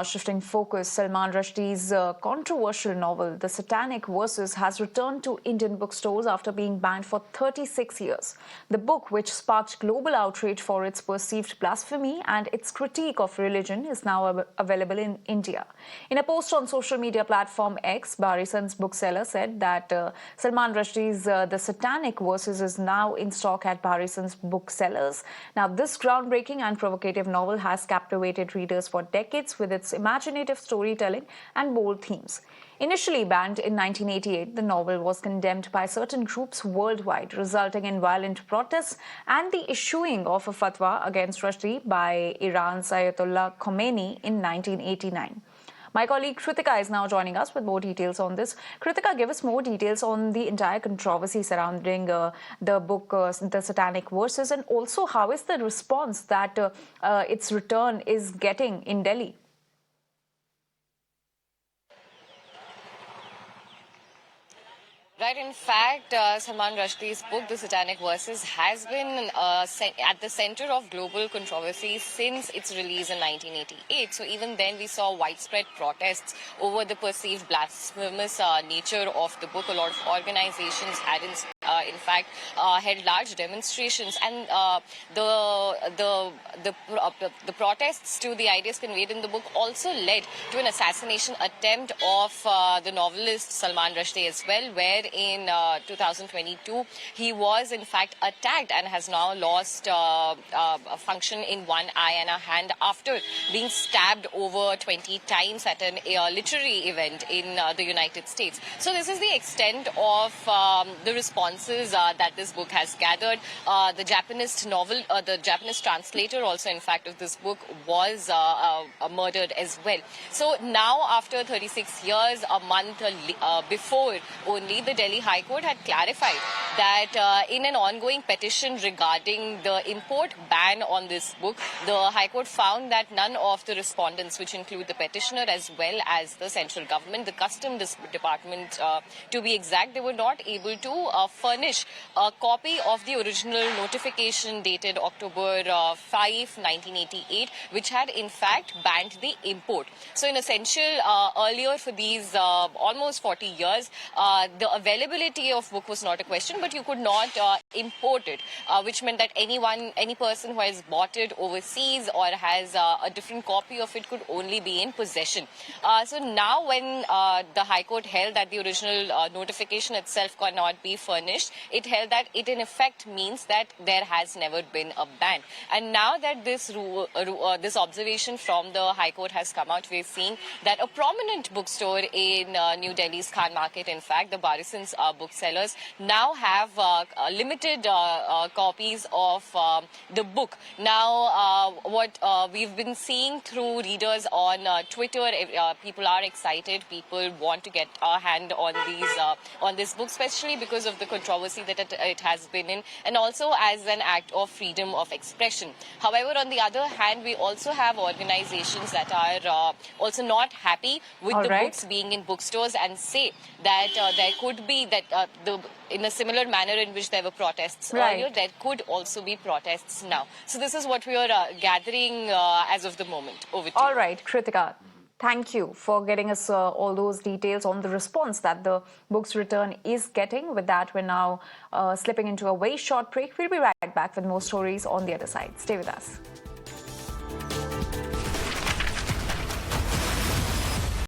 Shifting focus, Salman Rushdie's controversial novel, The Satanic Verses, has returned to Indian bookstores after being banned for 36 years. The book, which sparked global outrage for its perceived blasphemy and its critique of religion, is now available in India. In a post on social media platform X, Barison's bookseller said that Salman Rushdie's The Satanic Verses is now in stock at Barison's booksellers. Now, this groundbreaking and provocative novel has captivated readers for decades with its imaginative storytelling and bold themes. Initially banned in 1988, the novel was condemned by certain groups worldwide, resulting in violent protests and the issuing of a fatwa against Rushdie by Iran's Ayatollah Khomeini in 1989. My colleague Kritika is now joining us with more details on this. Kritika, give us more details on the entire controversy surrounding the book, The Satanic Verses, and also how is the response that its return is getting in Delhi? Right, in fact, Salman Rushdie's book, The Satanic Verses, has been at the center of global controversy since its release in 1988. So even then, we saw widespread protests over the perceived blasphemous nature of the book. A lot of organizations had, in fact, held large demonstrations, and the protests to the ideas conveyed in the book also led to an assassination attempt of the novelist Salman Rushdie as well, where in 2022 he was in fact attacked and has now lost a function in one eye and a hand after being stabbed over 20 times at a literary event in the United States. So this is the extent of the responses that this book has gathered. The Japanese translator also in fact of this book was murdered as well. So now, after 36 years, a month before only, the Delhi High Court had clarified that in an ongoing petition regarding the import ban on this book, the High Court found that none of the respondents, which include the petitioner as well as the central government, the Customs Department to be exact, they were not able to furnish a copy of the original notification dated October 5, 1988, which had in fact banned the import. So in essential, earlier for these almost 40 years, the availability of book was not a question, but you could not import it, which meant that any person who has bought it overseas or has a different copy of it could only be in possession. So now when the High Court held that the original notification itself cannot be furnished, it held that it in effect means that there has never been a ban. And now that this observation from the High Court has come out, we're seeing that a prominent bookstore in New Delhi's Khan Market, in fact, the Barison's booksellers, now have limited copies of the book. Now, what we've been seeing through readers on Twitter, people are excited. People want to get a hand on this book, especially because of the controversy that it has been in, and also as an act of freedom of expression. However, on the other hand, we also have organizations that are also not happy with books being in bookstores and say that there could be that in a similar manner in which there were protests earlier, there could also be protests now. So this is what we are gathering as of the moment. Over to you. All right, Kritika. Thank you for getting us all those details on the response that the book's return is getting. With that, we're now slipping into a very short break. We'll be right back with more stories on the other side. Stay with us.